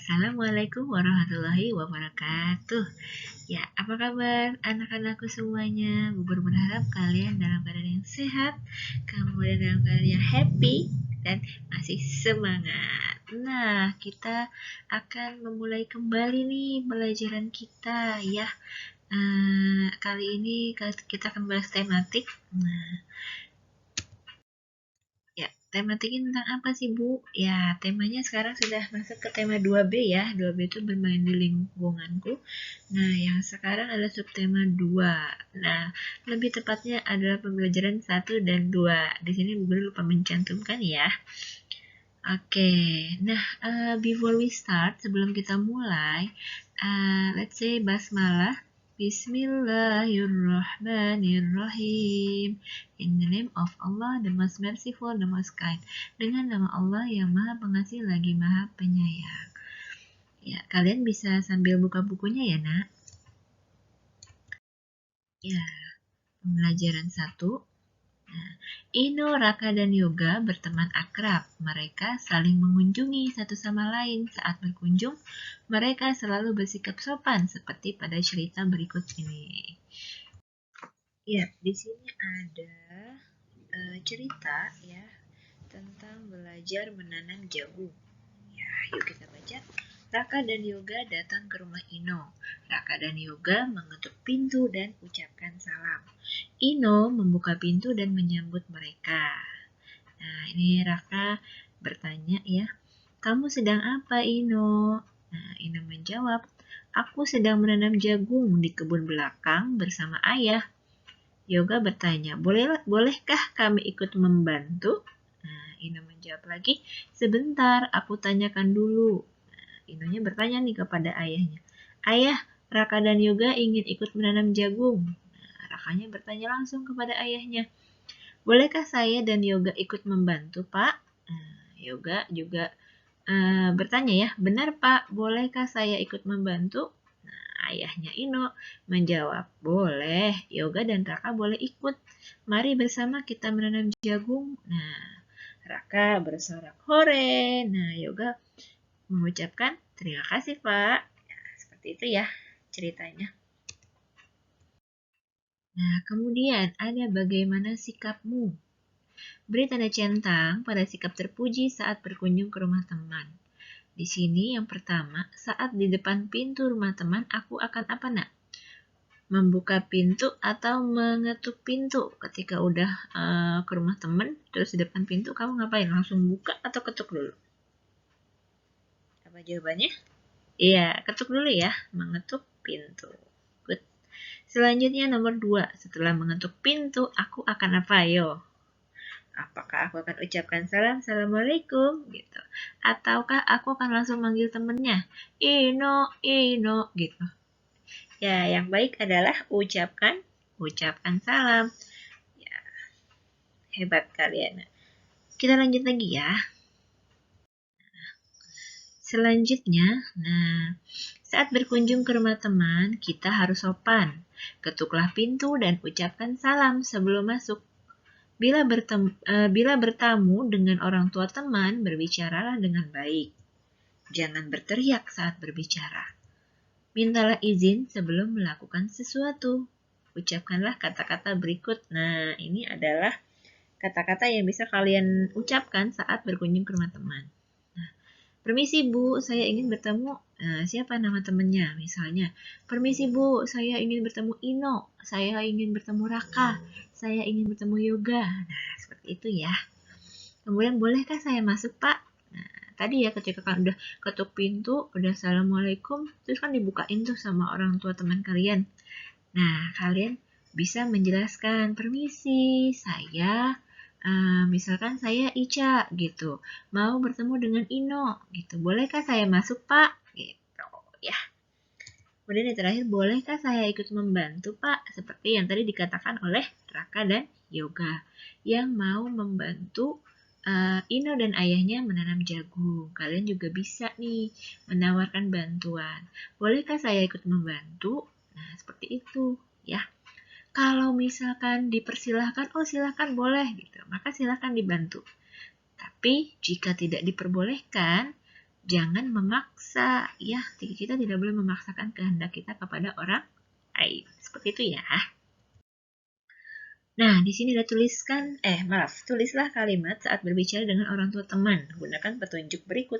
Assalamualaikum warahmatullahi wabarakatuh. Ya, apa kabar anak-anakku semuanya? Bubur berharap kalian dalam keadaan yang sehat, kemudian dalam keadaan yang happy, dan masih semangat. Nah, kita akan memulai kembali nih pelajaran kita ya. Kali ini kita akan bahas tematik. Tematiknya tentang apa sih, Bu? Ya, temanya sekarang sudah masuk ke tema 2B ya. 2B itu bermain di lingkunganku. Nah, yang sekarang adalah subtema 2. Nah, lebih tepatnya adalah pembelajaran 1 dan 2. Di sini Bu lupa mencantumkan ya. Oke, nah before we start, sebelum kita mulai, let's say basmalah. Bismillahirrahmanirrahim. In the name of Allah, the most merciful, the most kind. Dengan nama Allah yang maha pengasih lagi maha penyayang. Ya, kalian bisa sambil buka bukunya ya, nak. Ya, pembelajaran 1. Nah, Ino, Raka, dan Yoga berteman akrab. Mereka saling mengunjungi satu sama lain. Saat berkunjung, mereka selalu bersikap sopan seperti pada cerita berikut ini. Ya, di sini ada cerita ya tentang belajar menanam jagung. Ya, yuk kita baca. Raka dan Yoga datang ke rumah Ino. Raka dan Yoga mengetuk pintu dan ucapkan salam. Ino membuka pintu dan menyambut mereka. Nah, ini Raka bertanya ya, "Kamu sedang apa, Ino?" Nah, Ino menjawab, "Aku sedang menanam jagung di kebun belakang bersama ayah." Yoga bertanya, "Bolehkah kami ikut membantu?" Nah, Ino menjawab lagi, "Sebentar, aku tanyakan dulu." Inonya bertanya nih kepada ayahnya, "Ayah, Raka dan Yoga ingin ikut menanam jagung." Nah, Rakanya bertanya langsung kepada ayahnya, "Bolehkah saya dan Yoga ikut membantu, Pak?" Yoga juga bertanya ya, "Benar, Pak, bolehkah saya ikut membantu?" Nah, ayahnya Ino menjawab, "Boleh, Yoga dan Raka boleh ikut. Mari bersama kita menanam jagung." Nah, Raka bersorak, "Hore!" Nah, Yoga mengucapkan, "Terima kasih, Pak." Nah, seperti itu ya ceritanya. Nah, kemudian ada bagaimana sikapmu. Beri tanda centang pada sikap terpuji saat berkunjung ke rumah teman. Di sini yang pertama, saat di depan pintu rumah teman, aku akan apa, nak? Membuka pintu atau mengetuk pintu. Ketika udah ke rumah teman, terus di depan pintu, kamu ngapain? Langsung buka atau ketuk dulu? Apa jawabannya? Iya, ketuk dulu ya, mengetuk pintu. Good. Selanjutnya nomor 2, setelah mengetuk pintu, aku akan apa? Yo. Apakah aku akan ucapkan salam, Assalamualaikum, gitu. Ataukah aku akan langsung manggil temennya, Ino, gitu. Ya, yang baik adalah ucapkan salam. Ya, hebat kalian. Kita lanjut lagi ya. Selanjutnya, saat berkunjung ke rumah teman, kita harus sopan. Ketuklah pintu dan ucapkan salam sebelum masuk. Bila bertamu dengan orang tua teman, berbicaralah dengan baik. Jangan berteriak saat berbicara. Mintalah izin sebelum melakukan sesuatu. Ucapkanlah kata-kata berikut. Nah, ini adalah kata-kata yang bisa kalian ucapkan saat berkunjung ke rumah teman. "Permisi Bu, saya ingin bertemu," siapa nama temannya? Misalnya, "Permisi Bu, saya ingin bertemu Ino, saya ingin bertemu Raka, saya ingin bertemu Yoga." Nah, seperti itu ya. Kemudian, "Bolehkah saya masuk, Pak?" Nah, tadi ya ketika kan udah ketuk pintu, udah Assalamualaikum, terus kan dibukain tuh sama orang tua teman kalian. Nah, kalian bisa menjelaskan, "Permisi, saya misalkan saya Ica gitu, mau bertemu dengan Ino gitu. Bolehkah saya masuk, Pak?" Gitu ya. Kemudian yang terakhir, "Bolehkah saya ikut membantu, Pak?" Seperti yang tadi dikatakan oleh Raka dan Yoga yang mau membantu Ino dan ayahnya menanam jagung. Kalian juga bisa nih menawarkan bantuan. "Bolehkah saya ikut membantu?" Nah, seperti itu ya. Kalau misalkan dipersilahkan, oh silahkan boleh gitu, maka silahkan dibantu. Tapi jika tidak diperbolehkan, Jangan memaksa, ya. Kita tidak boleh memaksakan kehendak kita kepada orang lain. Seperti itu ya. Nah, di sini ada tulislah kalimat saat berbicara dengan orang tua teman. Gunakan petunjuk berikut.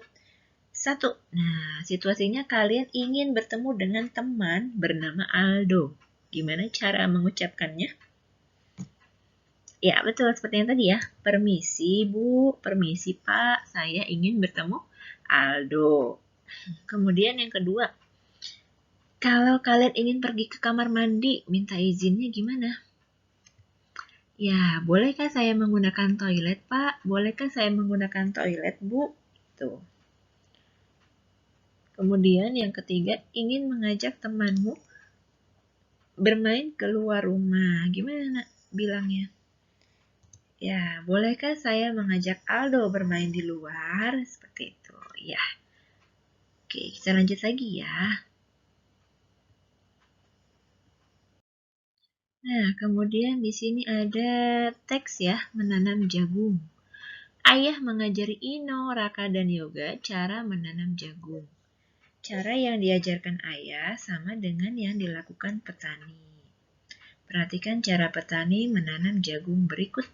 1. Nah, situasinya kalian ingin bertemu dengan teman bernama Aldo. Gimana cara mengucapkannya? Ya, betul. Seperti yang tadi ya. Permisi, Bu. Permisi, Pak. Saya ingin bertemu Aldo. Kemudian yang kedua, kalau kalian ingin pergi ke kamar mandi, minta izinnya gimana? Ya, bolehkah saya menggunakan toilet, Pak? Bolehkah saya menggunakan toilet, Bu? Tuh. Kemudian yang ketiga, ingin mengajak temanmu bermain keluar rumah. Gimana bilangnya? Ya, bolehkah saya mengajak Aldo bermain di luar? Seperti itu. Ya. Oke, kita lanjut lagi ya. Nah, kemudian di sini ada teks ya, menanam jagung. Ayah mengajari Ino, Raka, dan Yoga cara menanam jagung. Cara yang diajarkan ayah sama dengan yang dilakukan petani. Perhatikan cara petani menanam jagung berikut.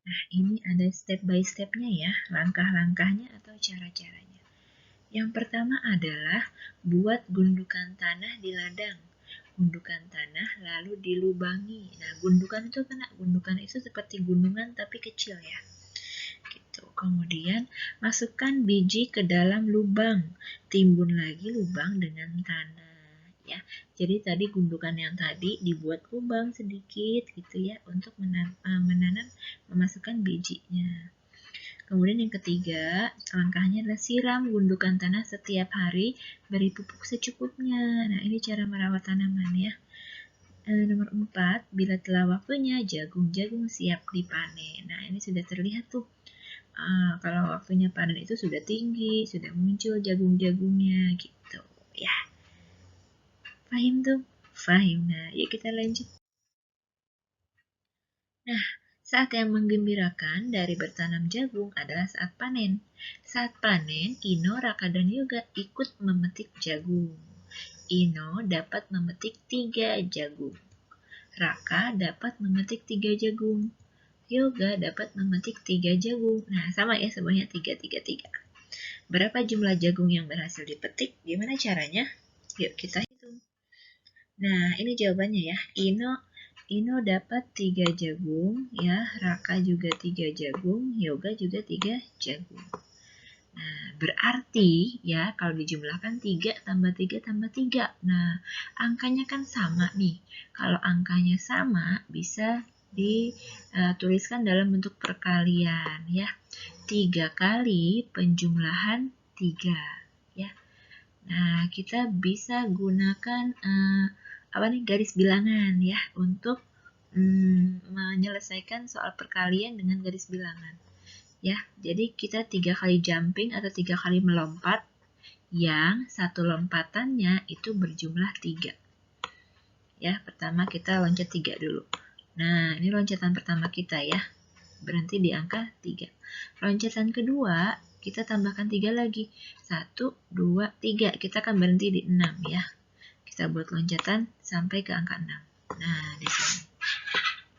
Nah, ini ada step by stepnya ya, langkah-langkahnya atau cara-caranya. Yang pertama adalah buat gundukan tanah di ladang. Gundukan tanah lalu dilubangi. Nah, gundukan itu seperti gunungan tapi kecil ya. Gitu. Kemudian masukkan biji ke dalam lubang. Timbun lagi lubang dengan tanah ya. Jadi tadi gundukan yang tadi dibuat lubang sedikit gitu ya untuk menanam memasukkan bijinya. Kemudian yang ketiga, langkahnya adalah siram gundukan tanah setiap hari, beri pupuk secukupnya. Nah, ini cara merawat tanaman ya. Nomor 4, bila telah waktunya, jagung-jagung siap dipanen. Nah, ini sudah terlihat tuh. Kalau waktunya panen itu sudah tinggi, sudah muncul jagung-jagungnya gitu ya. Paham tuh? Paham. Nah, yuk kita lanjut. Nah, saat yang menggembirakan dari bertanam jagung adalah saat panen. Saat panen, Ino, Raka, dan Yoga ikut memetik jagung. Ino dapat memetik 3 jagung. Raka dapat memetik 3 jagung. Yoga dapat memetik 3 jagung. Nah, sama ya semuanya 3, 3, 3. Berapa jumlah jagung yang berhasil dipetik? Gimana caranya? Yuk kita hitung. Nah, ini jawabannya ya. Ino dapat 3 jagung, ya. Raka juga 3 jagung, Yoga juga 3 jagung. Nah, berarti ya kalau dijumlahkan 3 tambah 3 tambah 3. Nah, angkanya kan sama nih. Kalau angkanya sama, bisa dituliskan dalam bentuk perkalian ya. 3 kali penjumlahan 3 ya. Nah, kita bisa gunakan garis bilangan ya untuk menyelesaikan soal perkalian dengan garis bilangan. Ya, jadi kita 3 kali jumping atau 3 kali melompat yang satu lompatannya itu berjumlah 3. Ya, pertama kita loncat 3 dulu. Nah, ini loncatan pertama kita ya. Berhenti di angka 3. Loncatan kedua, kita tambahkan 3 lagi. 1, 2, 3. Kita akan berhenti di 6 ya. Kita buat loncatan sampai ke angka 6. Nah, di sini.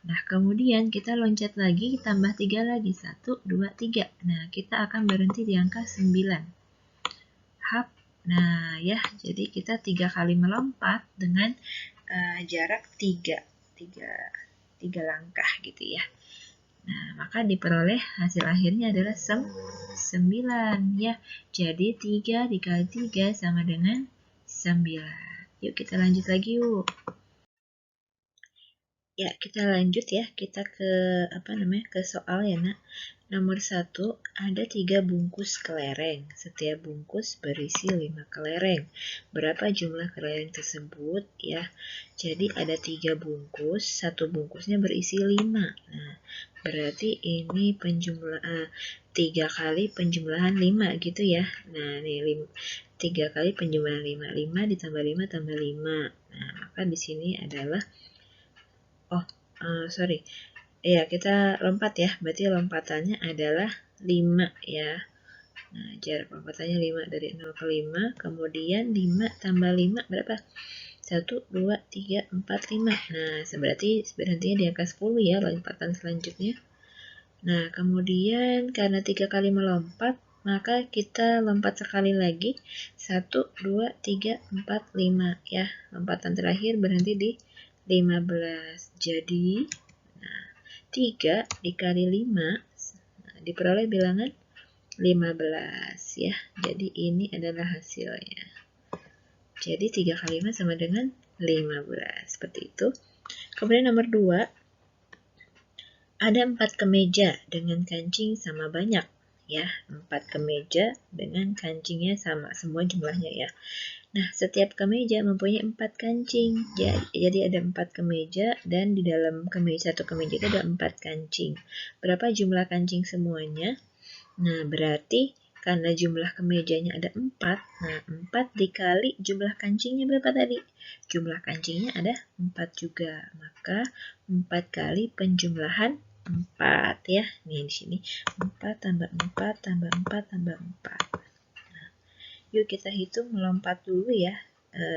Nah, kemudian kita loncat lagi, tambah 3 lagi. 1, 2, 3. Nah, kita akan berhenti di angka 9. Hap. Nah, ya, jadi kita 3 kali melompat dengan jarak 3 langkah gitu ya. Nah, maka diperoleh hasil akhirnya adalah 9 ya. Jadi 3 dikali 3 sama dengan 9. Yuk kita lanjut lagi yuk. Ya, kita lanjut ya. Kita ke ke soal ya, Nak. Nomor 1, ada 3 bungkus kelereng. Setiap bungkus berisi 5 kelereng. Berapa jumlah kelereng tersebut ya? Jadi ada 3 bungkus, satu bungkusnya berisi 5. Nah, berarti ini 3 kali penjumlahan 5 gitu ya. Nah, ini 3 kali penjumlahan 5. 5 ditambah 5 tambah 5. Nah, maka di sini adalah ya kita lompat ya, berarti lompatannya adalah 5 ya. Nah, jarak lompatannya 5 dari 0 ke 5. Kemudian 5 tambah 5 berapa? 1, 2, 3, 4, 5. Nah, berarti berhentinya di angka 10 ya, lompatan selanjutnya. Nah, kemudian karena 3 kali melompat, maka kita lompat sekali lagi. 1, 2, 3, 4, 5 ya. Lompatan terakhir berhenti di 15. Jadi, nah, 3 dikali 5 diperoleh bilangan 15 ya. Jadi ini adalah hasilnya. Jadi 3 kali 5 sama dengan 15. Seperti itu. Kemudian nomor 2, ada 4 kemeja dengan kancing sama banyak ya. 4 kemeja dengan kancingnya sama, semua jumlahnya ya. Nah, setiap kemeja mempunyai 4 kancing. Jadi ada 4 kemeja dan di dalam satu kemeja itu ada 4 kancing. Berapa jumlah kancing semuanya? Nah, berarti karena jumlah kemejanya ada 4, nah 4 dikali jumlah kancingnya berapa tadi? Jumlah kancingnya ada 4 juga, maka 4 kali penjumlahan 4 ya. Nih di sini 4 tambah 4 tambah 4 tambah 4. Nah, yuk kita hitung melompat dulu ya,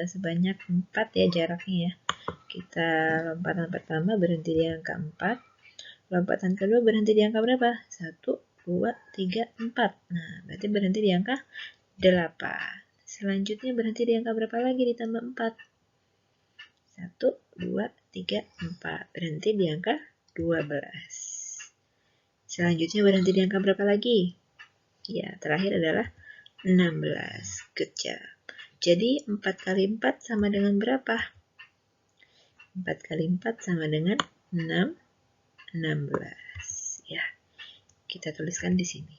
sebanyak 4 ya jaraknya ya. Kita lompatan pertama berhenti di angka 4, lompatan kedua berhenti di angka berapa? 1, 2, 3, 4. Nah, berarti berhenti di angka 8. Selanjutnya berhenti di angka berapa lagi ditambah 4? 1, 2, 3, 4. Berhenti di angka 12. Selanjutnya berhenti di angka berapa lagi? Ya, terakhir adalah 16. Good job. Jadi 4 kali 4 sama dengan berapa? 4 kali 4 sama dengan 16. Ya, kita tuliskan di sini.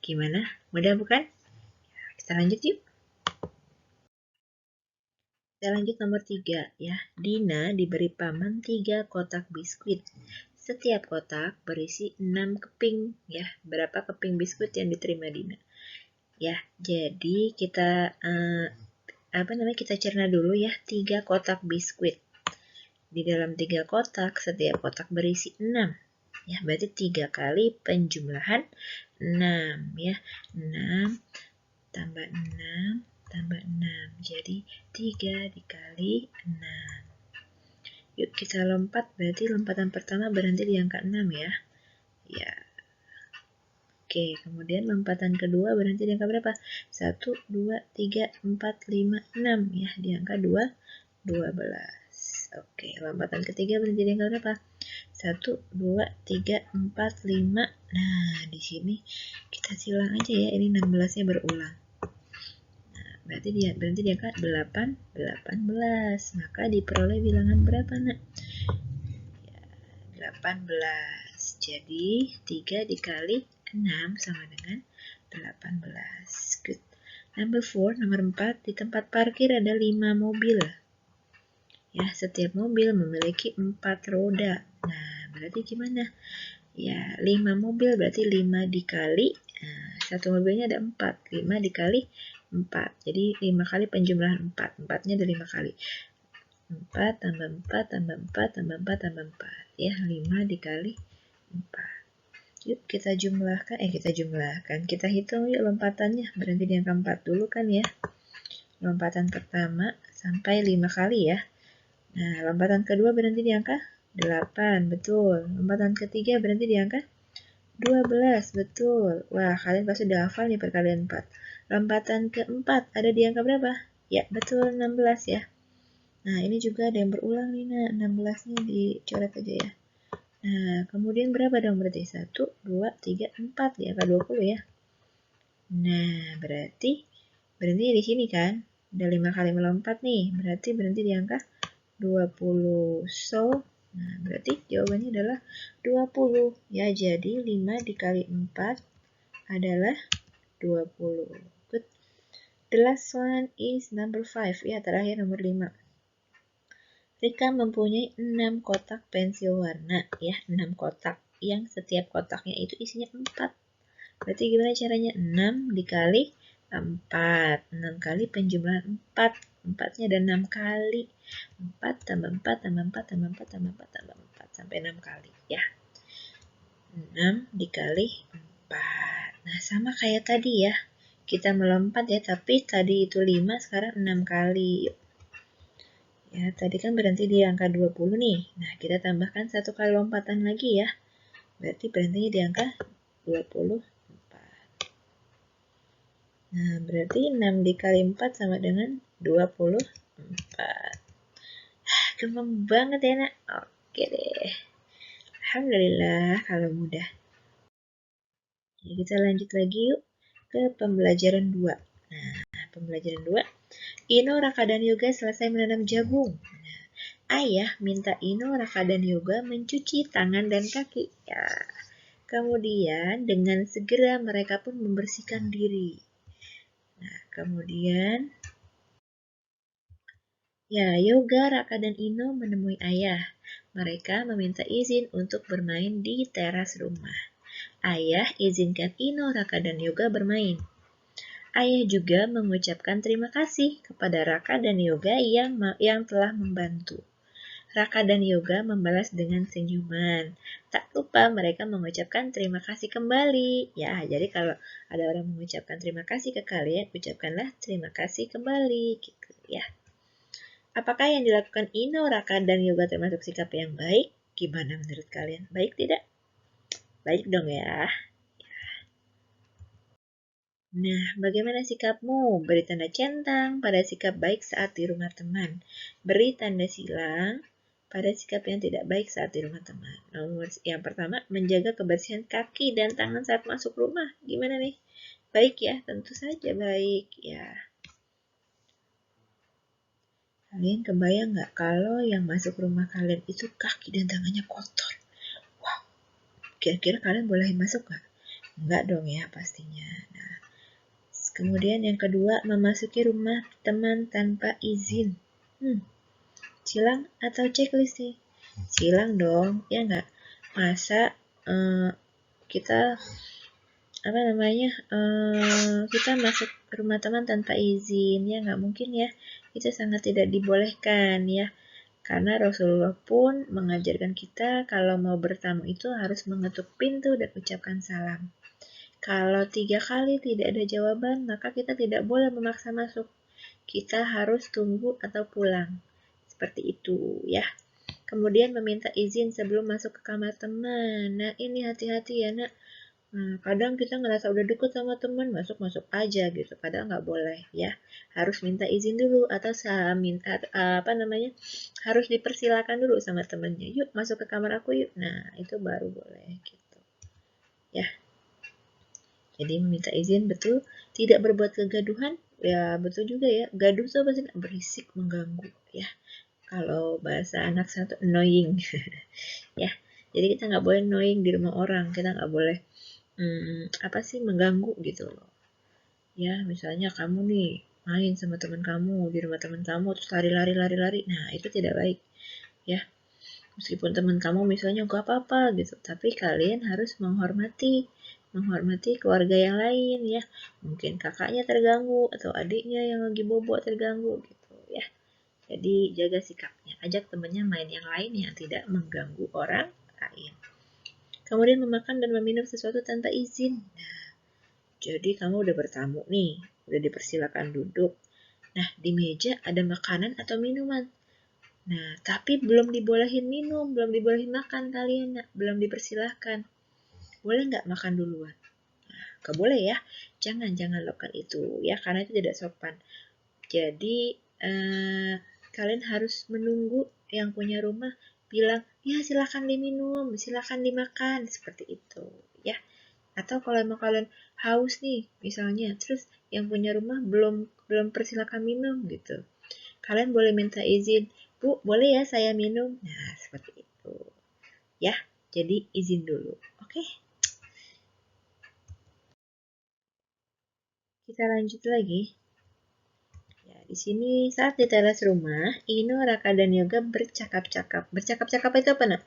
Gimana? Mudah bukan? Kita lanjut yuk. Kita lanjut nomor 3 ya. Dina diberi paman 3 kotak biskuit. Setiap kotak berisi 6 keping ya. Berapa keping biskuit yang diterima Dina? Ya, jadi kita kita cerna dulu ya. 3 kotak biskuit. Di dalam 3 kotak, setiap kotak berisi 6. Ya, berarti 3 kali penjumlahan 6 ya. 6 tambah 6 tambah 6. Jadi 3 dikali 6. Yuk kita lompat, berarti lompatan pertama berhenti di angka 6 ya. Ya. Oke, kemudian lompatan kedua berhenti di angka berapa? 1, 2, 3, 4, 5, 6 ya. Di angka 2, 12. Oke, lompatan ketiga berhenti di angka berapa? 1, 2, 3, 4, 5. Nah, di sini kita silang aja ya, ini 16-nya berulang. Berarti dia berhenti di angka 18. Maka diperoleh bilangan berapa, Nak? Ya, 18. Jadi 3 dikali 6 sama dengan 18. Good. Nomor 4, di tempat parkir ada 5 mobil. Ya, setiap mobil memiliki 4 roda. Nah, berarti gimana? Ya, 5 mobil berarti 5 dikali, satu mobilnya ada 4. 5 dikali 4. Jadi 5 kali penjumlahan 4. 4-nya ada 5 kali. 4 tambah 4 tambah 4 tambah 4 tambah 4. Ya, 5 dikali 4. Yuk kita jumlahkan. Kita hitung yuk lompatannya. Berhenti di angka 4 dulu kan ya. Lompatan pertama sampai 5 kali ya. Nah, lompatan kedua berhenti di angka 8. Betul. Lompatan ketiga berhenti di angka 12, betul. Wah, kalian pasti udah hafal nih perkalian 4. Lompatan keempat ada di angka berapa? Ya, betul 16 ya. Nah, ini juga ada yang berulang nih, nah 16-nya dicoret aja ya. Nah, kemudian berapa dong berarti? 1, 2, 3, 4 di angka 20 ya. Nah, berarti berhenti di sini kan? Udah 5 kali melompat nih, berarti berhenti di angka 20. So, nah, berarti jawabannya adalah 20. Ya, jadi 5 dikali 4 adalah 20. Good. The last one is number 5. Ya, terakhir nomor 5. Rika mempunyai 6 kotak pensil warna. Ya, 6 kotak. Yang setiap kotaknya itu isinya 4. Berarti gimana caranya? 6 dikali 4. 6 kali penjumlahan 4. 4-nya ada 6 kali. 4 tambah 4 tambah 4 tambah 4 tambah 4 tambah 4 sampai 6 kali ya. 6 dikali 4. Nah, sama kayak tadi ya. Kita melompat ya, tapi tadi itu 5, sekarang 6 kali. Yuk. Ya, tadi kan berhenti di angka 20 nih. Nah, kita tambahkan 1 kali lompatan lagi ya. Berarti berhentinya di angka 24. Nah, berarti 6 dikali 4 sama dengan 24. Gampang banget ya, Nak. Oke deh. Alhamdulillah kalau mudah. Ya, kita lanjut lagi yuk ke pembelajaran 2. Nah, pembelajaran 2. Ino, Raka, dan Yoga selesai menanam jagung. Nah, ayah minta Ino, Raka, dan Yoga mencuci tangan dan kaki. Ya. Kemudian dengan segera mereka pun membersihkan diri. Nah, kemudian ya, Yoga, Raka, dan Ino menemui ayah. Mereka meminta izin untuk bermain di teras rumah. Ayah izinkan Ino, Raka, dan Yoga bermain. Ayah juga mengucapkan terima kasih kepada Raka dan Yoga yang telah membantu. Raka dan Yoga membalas dengan senyuman. Tak lupa mereka mengucapkan terima kasih kembali. Ya, jadi kalau ada orang mengucapkan terima kasih ke kalian, ucapkanlah terima kasih kembali gitu ya. Apakah yang dilakukan Ino, Raka, dan Yoga termasuk sikap yang baik? Gimana menurut kalian? Baik tidak? Baik dong ya. Nah, bagaimana sikapmu? Beri tanda centang pada sikap baik saat di rumah teman. Beri tanda silang pada sikap yang tidak baik saat di rumah teman. Nomor yang pertama, menjaga kebersihan kaki dan tangan saat masuk rumah. Gimana nih? Baik ya, tentu saja baik ya. Kalian kebayang nggak kalau yang masuk rumah kalian itu kaki dan tangannya kotor? Wow, kira-kira kalian boleh masuk nggak? Enggak dong ya pastinya. Nah, kemudian yang kedua, memasuki rumah teman tanpa izin. Silang atau checklist nih? Silang dong, ya nggak? Masa kita kita masuk ke rumah teman tanpa izin? Ya nggak mungkin ya. Itu sangat tidak dibolehkan ya. Karena Rasulullah pun mengajarkan kita kalau mau bertamu itu harus mengetuk pintu dan ucapkan salam. Kalau 3 kali tidak ada jawaban, maka kita tidak boleh memaksa masuk. Kita harus tunggu atau pulang. Seperti itu ya. Kemudian meminta izin sebelum masuk ke kamar teman. Nah, ini hati-hati ya, Nak. Nah, kadang kita ngerasa udah deket sama teman, masuk-masuk aja gitu. Padahal nggak boleh ya. Harus minta izin dulu atau harus dipersilakan dulu sama temannya. Yuk masuk ke kamar aku yuk. Nah, itu baru boleh gitu. Ya. Jadi meminta izin betul, tidak berbuat kegaduhan, ya betul juga ya. Gaduh itu apa sih? Berisik, mengganggu ya. Kalau bahasa anak saya tuh annoying. Ya. Jadi kita nggak boleh annoying di rumah orang. Kita nggak boleh mengganggu gitu loh. Ya, misalnya kamu nih main sama teman kamu di rumah teman kamu terus lari-lari. Nah, itu tidak baik. Ya. Meskipun teman kamu misalnya gak apa-apa gitu, tapi kalian harus menghormati keluarga yang lain ya. Mungkin kakaknya terganggu atau adiknya yang lagi bobo terganggu gitu ya. Jadi jaga sikapnya, ajak temannya main yang lain yang tidak mengganggu orang lain. Kemudian memakan dan meminum sesuatu tanpa izin. Nah, jadi kamu udah bertamu nih, udah dipersilakan duduk. Nah, di meja ada makanan atau minuman. Nah, tapi belum dibolehin minum, belum dibolehin makan kalian, belum dipersilahkan. Boleh nggak makan duluan? Nah, nggak boleh ya. Jangan lakukan itu ya, karena itu tidak sopan. Jadi, kalian harus menunggu yang punya rumah bilang, ya silakan diminum, silakan dimakan, seperti itu ya. Atau kalau emang kalian haus nih, misalnya, terus yang punya rumah belum persilakan minum gitu. Kalian boleh minta izin, Bu, boleh ya saya minum? Nah, seperti itu. Ya, jadi izin dulu. Oke. Kita lanjut lagi. Ya, di sini saat di teras rumah, Ino, Raka, dan Yoga bercakap-cakap. Bercakap-cakap itu apa, Nak?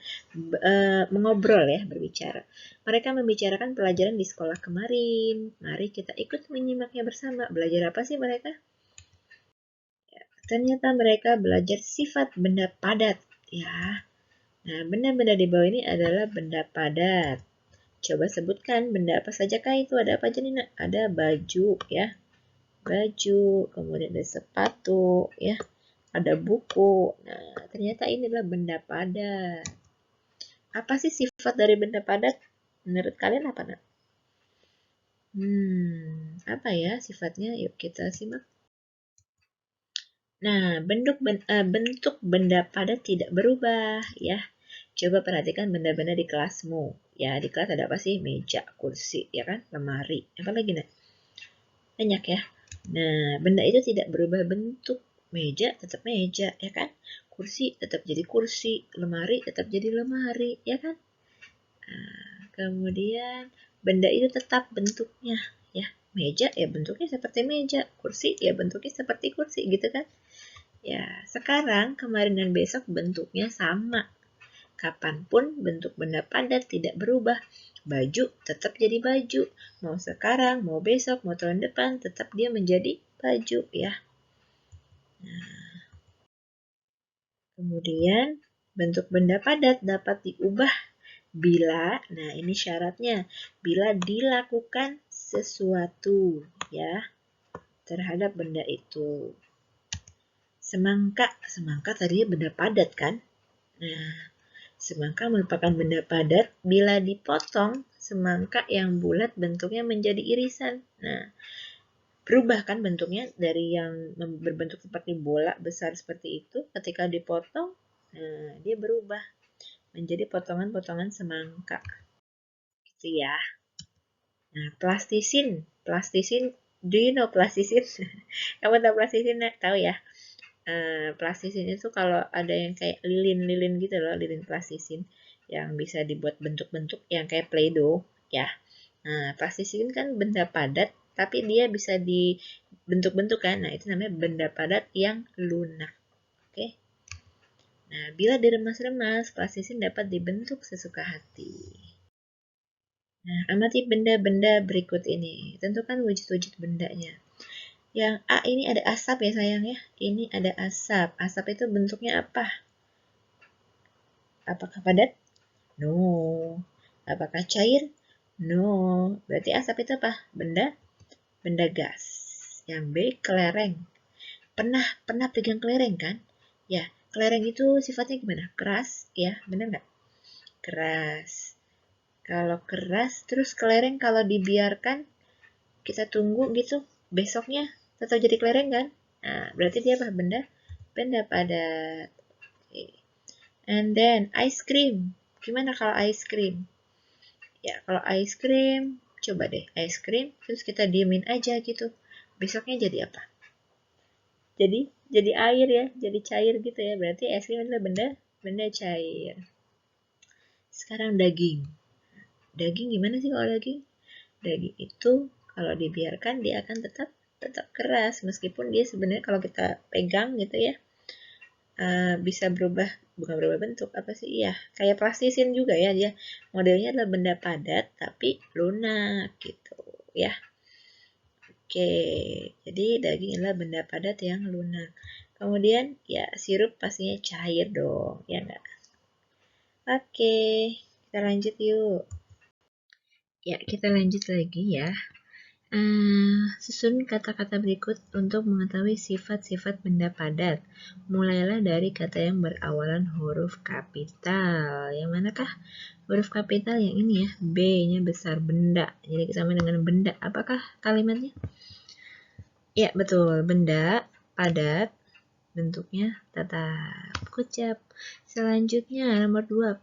Mengobrol ya, berbicara. Mereka membicarakan pelajaran di sekolah kemarin. Mari kita ikut menyimaknya bersama. Belajar apa sih mereka? Ternyata mereka belajar sifat benda padat. Ya, nah benda-benda di bawah ini adalah benda padat. Coba sebutkan benda apa saja kah itu? Ada apa aja nih, Nak? Ada baju ya. Baju, kemudian ada sepatu ya. Ada buku. Nah, ternyata ini adalah benda padat. Apa sih sifat dari benda padat? Menurut kalian apa, Nak? Apa ya sifatnya? Yuk kita simak. Nah, bentuk benda padat tidak berubah ya. Coba perhatikan benda-benda di kelasmu. Ya, di kelas ada apa sih? Meja, kursi, ya kan? Lemari. Apa lagi, Nak? Banyak ya. Nah, benda itu tidak berubah bentuk. Meja tetap meja, ya kan? Kursi tetap jadi kursi. Lemari tetap jadi lemari, ya kan? Nah, kemudian benda itu tetap bentuknya, ya. Meja ya bentuknya seperti meja. Kursi ya bentuknya seperti kursi, gitu kan? Ya, sekarang, kemarin, dan besok bentuknya sama. Kapanpun bentuk benda padat tidak berubah. Baju tetap jadi baju. Mau sekarang, mau besok, mau tahun depan, tetap dia menjadi baju ya. Nah, kemudian bentuk benda padat dapat diubah bila, nah ini syaratnya, bila dilakukan sesuatu ya terhadap benda itu. Semangka tadinya benda padat kan? Nah, semangka merupakan benda padat bila dipotong semangka yang bulat bentuknya menjadi irisan. Nah, berubah kan bentuknya dari yang berbentuk seperti bola besar seperti itu ketika dipotong, nah dia berubah menjadi potongan-potongan semangka. Gitu ya. Nah, plastisin, do you know plastisin? Kamu tahu plastisin? Tahu ya? Plastisin itu kalau ada yang kayak lilin-lilin gitu loh, lilin plastisin yang bisa dibuat bentuk-bentuk yang kayak Play-Doh ya. Nah, plastisin kan benda padat tapi dia bisa dibentuk-bentuk kan. Nah, itu namanya benda padat yang lunak. Oke. Nah, bila diremas-remas, plastisin dapat dibentuk sesuka hati. Nah, amati benda-benda berikut ini. Tentukan wujud-wujud bendanya. Yang A ini ada asap ya sayang ya. Ini ada asap. Asap itu bentuknya apa? Apakah padat? No. Apakah cair? No. Berarti asap itu apa? Benda gas. Yang B, kelereng. Pernah pegang kelereng kan? Ya, kelereng itu sifatnya gimana? Keras, ya, benar nggak? Keras. Kalau keras, terus kelereng kalau dibiarkan, kita tunggu gitu, besoknya tetap jadi kelereng kan? Nah, berarti dia apa? Benda padat. Okay. And then, ice cream. Gimana kalau ice cream? Ya, kalau ice cream, coba deh ice cream, terus kita diemin aja gitu. Besoknya jadi apa? Jadi air ya, jadi cair gitu ya. Berarti es krim adalah benda cair. Sekarang daging. Daging gimana sih kalau daging? Daging itu kalau dibiarkan dia akan tetap keras meskipun dia sebenarnya kalau kita pegang gitu ya bisa bukan berubah bentuk apa sih? Iya, kayak plastisin juga ya, dia modelnya adalah benda padat tapi lunak gitu ya. Oke, jadi daging adalah benda padat yang lunak. Kemudian ya sirup pastinya cair dong, ya enggak? Oke, kita lanjut yuk. Ya, kita lanjut lagi ya. Susun kata-kata berikut untuk mengetahui sifat-sifat benda padat. Mulailah dari kata yang berawalan huruf kapital. Yang manakah? Huruf kapital yang ini ya, B-nya besar, benda. Jadi sama dengan benda. Apakah kalimatnya? Ya, betul. Benda padat, bentuknya tetap. Kucap. Selanjutnya, nomor 2.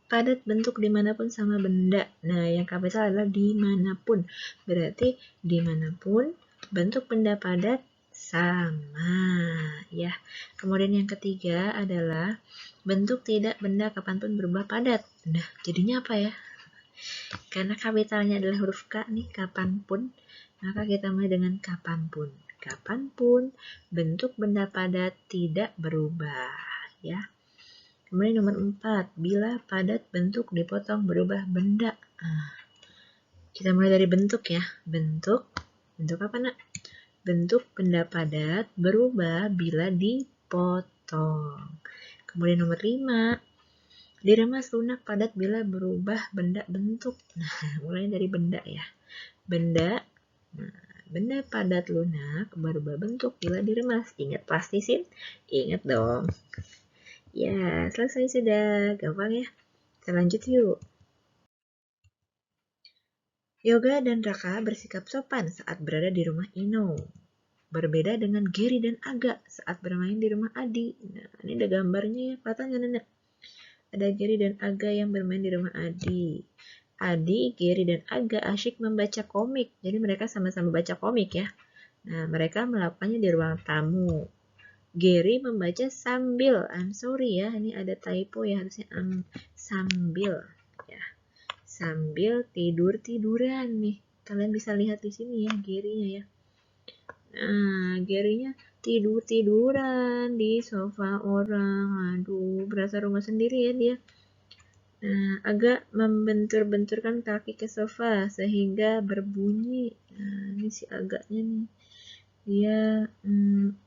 Padat bentuk dimanapun sama benda. Nah, yang kapital adalah dimanapun. Berarti dimanapun bentuk benda padat sama. Ya. Kemudian yang ketiga adalah bentuk tidak benda kapanpun berubah padat. Nah, jadinya apa ya? Karena kapitalnya adalah huruf K nih, kapanpun. Maka kita mulai dengan kapanpun. Kapanpun bentuk benda padat tidak berubah. Ya. Kemudian nomor 4, bila padat bentuk dipotong berubah benda. Kita mulai dari bentuk ya. Bentuk apa nak? Bentuk benda padat berubah bila dipotong. Kemudian nomor 5, Diremas, lunak, padat bila berubah benda bentuk. Nah, mulai dari benda ya. Benda, nah, benda padat lunak berubah bentuk bila diremas. Ingat plastisin? Ingat dong. Ya, selesai sudah. Gampang ya. Kita lanjut yuk. Yoga dan Raka bersikap sopan saat berada di rumah Ino. Berbeda dengan Geri dan Aga saat bermain di rumah Adi. Nah, ini ada gambarnya ya. Kelihatan nggak, Nenek? Ada Geri dan Aga yang bermain di rumah Adi. Adi, Geri, dan Aga asyik membaca komik. Jadi mereka sama-sama baca komik ya. Nah, mereka melakukannya di ruang tamu. Geri membaca sambil, I'm sorry ya, ini ada typo ya, harusnya sambil ya. Sambil tidur-tiduran nih. Kalian bisa lihat di sini ya, Gerinya ya. Nah, Gerinya tidur-tiduran di sofa orang. Aduh, berasa rumah sendiri ya dia. Nah, agak membentur-benturkan kaki ke sofa sehingga berbunyi. Nah, ini si agaknya nih. Dia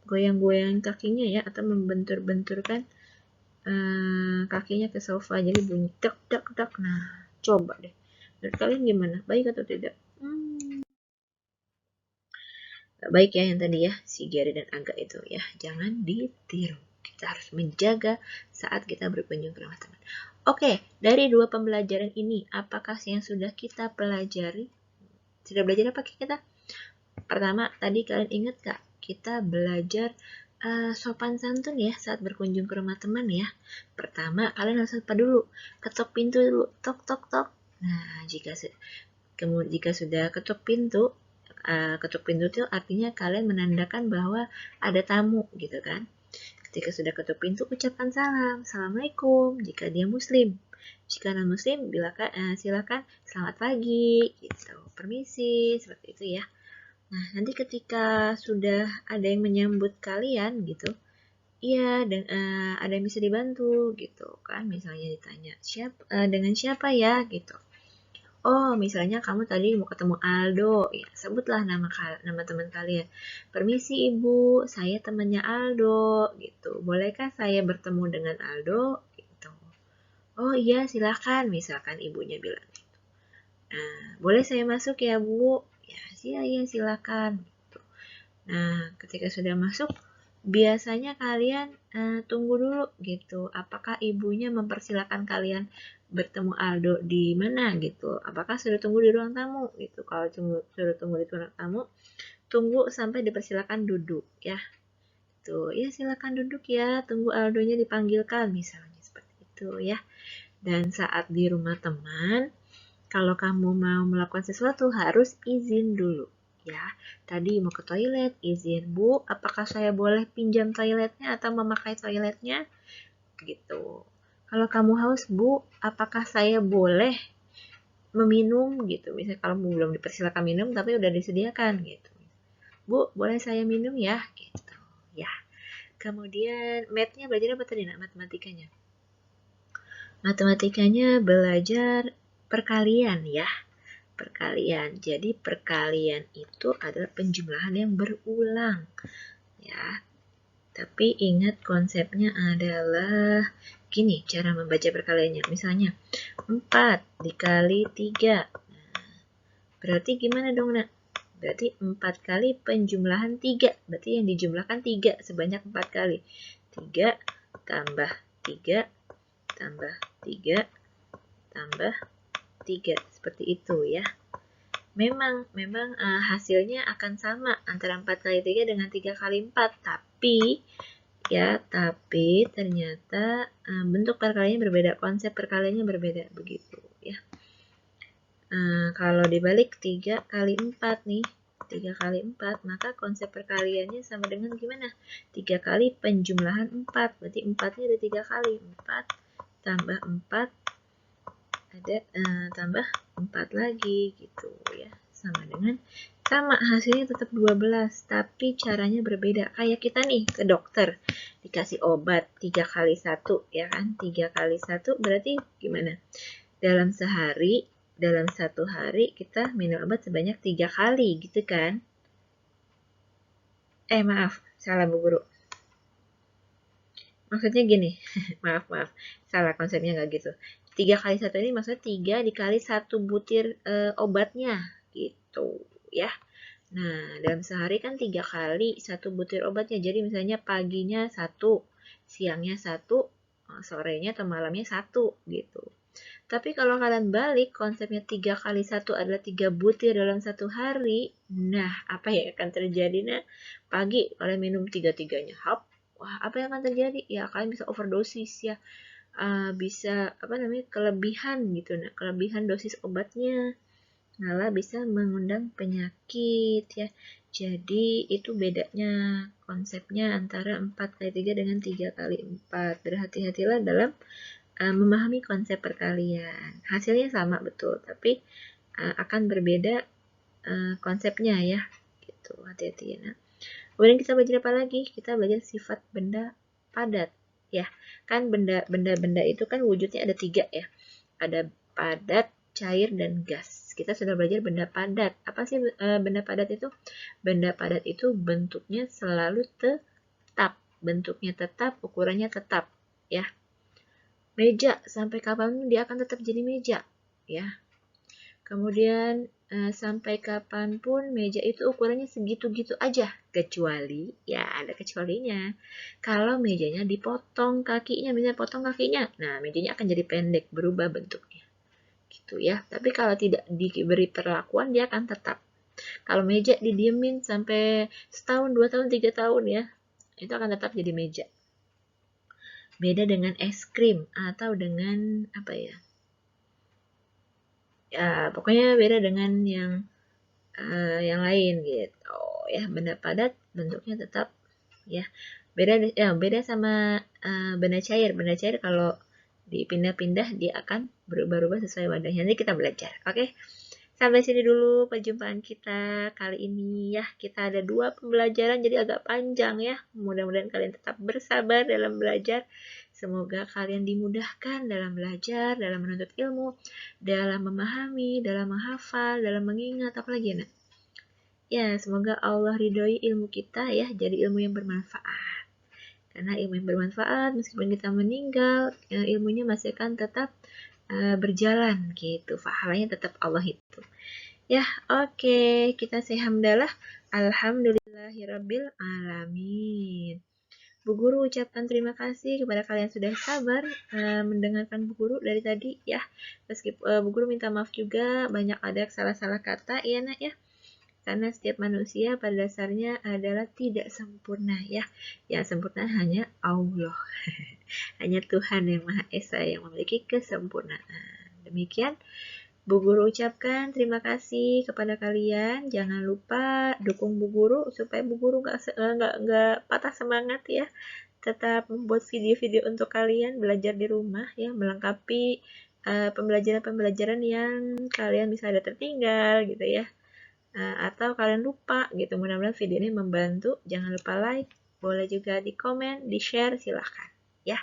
goyang-goyang kakinya ya, atau membentur-benturkan kakinya ke sofa. Jadi bunyi tek tek tek. Nah, coba deh. Menurut kalian gimana? Baik atau tidak? Gak baik ya yang tadi ya, si Gary dan Aga itu ya. Jangan ditiru. Kita harus menjaga saat kita berkunjung ke rumah teman. Oke, dari dua pembelajaran ini, apakah yang sudah kita pelajari? Sudah belajar apa kita? Pertama, tadi kalian ingat gak? Kita belajar sopan santun ya saat berkunjung ke rumah teman ya. Pertama, kalian harus apa dulu? Ketok pintu dulu. Tok, tok, tok. Nah, jika sudah ketuk pintu itu artinya kalian menandakan bahwa ada tamu gitu kan. Ketika sudah ketuk pintu, ucapkan salam. Assalamualaikum jika dia muslim. Jika non muslim, silakan selamat pagi gitu. Permisi, seperti itu ya. Nah, nanti ketika sudah ada yang menyambut kalian gitu, iya, dan ada yang bisa dibantu gitu kan. Misalnya ditanya, dengan siapa ya gitu. Oh, misalnya kamu tadi mau ketemu Aldo, ya, sebutlah nama teman kalian. Permisi Ibu, saya temannya Aldo, gitu. Bolehkah saya bertemu dengan Aldo? Gitu. Oh iya, silakan, misalkan ibunya bilang. Nah, boleh saya masuk ya Bu? Ya, iya silakan. Gitu. Nah, ketika sudah masuk, biasanya kalian tunggu dulu gitu. Apakah ibunya mempersilakan kalian bertemu Aldo di mana gitu? Apakah sudah tunggu di ruang tamu gitu? Kalau sudah tunggu di ruang tamu, tunggu sampai dipersilakan duduk ya. Tuh, ya silakan duduk ya. Tunggu Aldonya dipanggilkan misalnya seperti itu ya. Dan saat di rumah teman, kalau kamu mau melakukan sesuatu harus izin dulu. Ya, tadi mau ke toilet, izin Bu, apakah saya boleh pinjam toiletnya atau memakai toiletnya? Gitu. Kalau kamu haus Bu, apakah saya boleh meminum gitu? Misalnya kalau belum dipersilakan minum tapi udah disediakan gitu. Bu, boleh saya minum ya? Gitu. Ya. Kemudian mathnya belajar apa tadi nak? Matematikanya. Matematikanya belajar perkalian ya. Perkalian. Jadi perkalian itu adalah penjumlahan yang berulang. Ya. Tapi ingat konsepnya adalah gini cara membaca perkaliannya. Misalnya 4 dikali 3. Nah, berarti gimana dong nak? Berarti 4 kali penjumlahan 3. Berarti yang dijumlahkan 3 sebanyak 4 kali. 3 tambah 3 tambah 3 tambah 3. Seperti itu ya. Memang hasilnya akan sama antara 4 kali 3 dengan 3 kali 4. Tapi ternyata bentuk perkaliannya berbeda. Konsep perkaliannya berbeda. Begitu ya. Kalau dibalik 3 kali 4 nih. 3 kali 4, maka konsep perkaliannya sama dengan gimana? 3 kali penjumlahan 4. Berarti 4-nya ada 3 kali. 4 tambah 4 ada tambah 4 lagi gitu ya. Sama hasilnya tetap 12, tapi caranya berbeda. Kayak kita nih ke dokter, dikasih obat 3 kali 1 ya kan? 3 kali 1 berarti gimana? Dalam satu hari kita minum obat sebanyak 3 kali gitu kan? Maaf, salah Bu Guru. Maksudnya gini, maaf, salah konsepnya nggak gitu. 3 kali 1 ini maksudnya 3 dikali 1 butir obatnya, gitu ya. Nah, dalam sehari kan 3 kali 1 butir obatnya. Jadi misalnya paginya 1, siangnya 1, sorenya atau malamnya 1 gitu. Tapi kalau kalian balik konsepnya 3 kali 1 adalah 3 butir dalam 1 hari, nah apa yang akan terjadi? Nah, pagi kalian minum 3-3-nya, hap, wah apa yang akan terjadi? Ya kalian bisa overdosis ya, bisa apa namanya kelebihan gitu, nah kelebihan dosis obatnya, malah bisa mengundang penyakit ya. Jadi itu bedanya konsepnya antara 4 kali 3 dengan 3 kali 4. Berhati-hatilah dalam memahami konsep perkalian. Hasilnya sama betul, tapi akan berbeda konsepnya ya. Gitu, hati-hati ya. Nah, kemudian kita belajar apa lagi? Kita belajar sifat benda padat ya. Kan benda-benda itu kan wujudnya ada 3 ya. Ada padat, cair, dan gas. Kita sudah belajar benda padat. Apa sih benda padat itu? Benda padat itu bentuknya selalu tetap. Bentuknya tetap, ukurannya tetap ya. Meja sampai kapanpun dia akan tetap jadi meja ya. Kemudian sampai kapanpun meja itu ukurannya segitu-gitu aja, kecuali ya ada kecualinya. Kalau mejanya dipotong kakinya, misalnya potong kakinya, nah mejanya akan jadi pendek, berubah bentuknya gitu ya. Tapi kalau tidak diberi perlakuan dia akan tetap. Kalau meja didiemin sampai setahun, 2 tahun, 3 tahun ya, itu akan tetap jadi meja. Beda dengan es krim atau dengan apa ya? Ya, pokoknya beda dengan yang lain gitu. Ya, benda padat bentuknya tetap ya. Beda sama benda cair. Benda cair kalau dipindah-pindah dia akan berubah-ubah sesuai wadahnya. Nanti kita belajar. Oke. Sampai sini dulu perjumpaan kita kali ini ya. Kita ada 2 pembelajaran jadi agak panjang ya. Mudah-mudahan kalian tetap bersabar dalam belajar. Semoga kalian dimudahkan dalam belajar, dalam menuntut ilmu, dalam memahami, dalam menghafal, dalam mengingat, apalagi ya, Nak? Ya, semoga Allah ridhoi ilmu kita ya, jadi ilmu yang bermanfaat. Karena ilmu yang bermanfaat, meskipun kita meninggal, ilmunya masih akan tetap berjalan gitu. Pahalanya tetap Allah itu. Ya, oke. Kita say hamdalah. Alhamdulillahirabbil alamin. Bu Guru ucapkan terima kasih kepada kalian sudah sabar mendengarkan Bu Guru dari tadi ya. Meskipun Bu Guru minta maaf juga banyak ada salah-salah kata ya Nak ya. Karena setiap manusia pada dasarnya adalah tidak sempurna ya. Yang sempurna hanya Allah. Hanya Tuhan yang Maha Esa yang memiliki kesempurnaan. Demikian Bu Guru ucapkan terima kasih kepada kalian. Jangan lupa dukung Bu Guru supaya Bu Guru nggak patah semangat ya. Tetap membuat video-video untuk kalian belajar di rumah ya, melengkapi pembelajaran-pembelajaran yang kalian bisa ada tertinggal gitu ya. Atau kalian lupa gitu. Mudah-mudahan video ini membantu. Jangan lupa like, boleh juga di komen, di share, silahkan ya.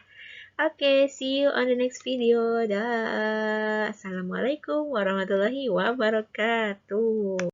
Oke, see you on the next video. Dah. Assalamualaikum warahmatullahi wabarakatuh.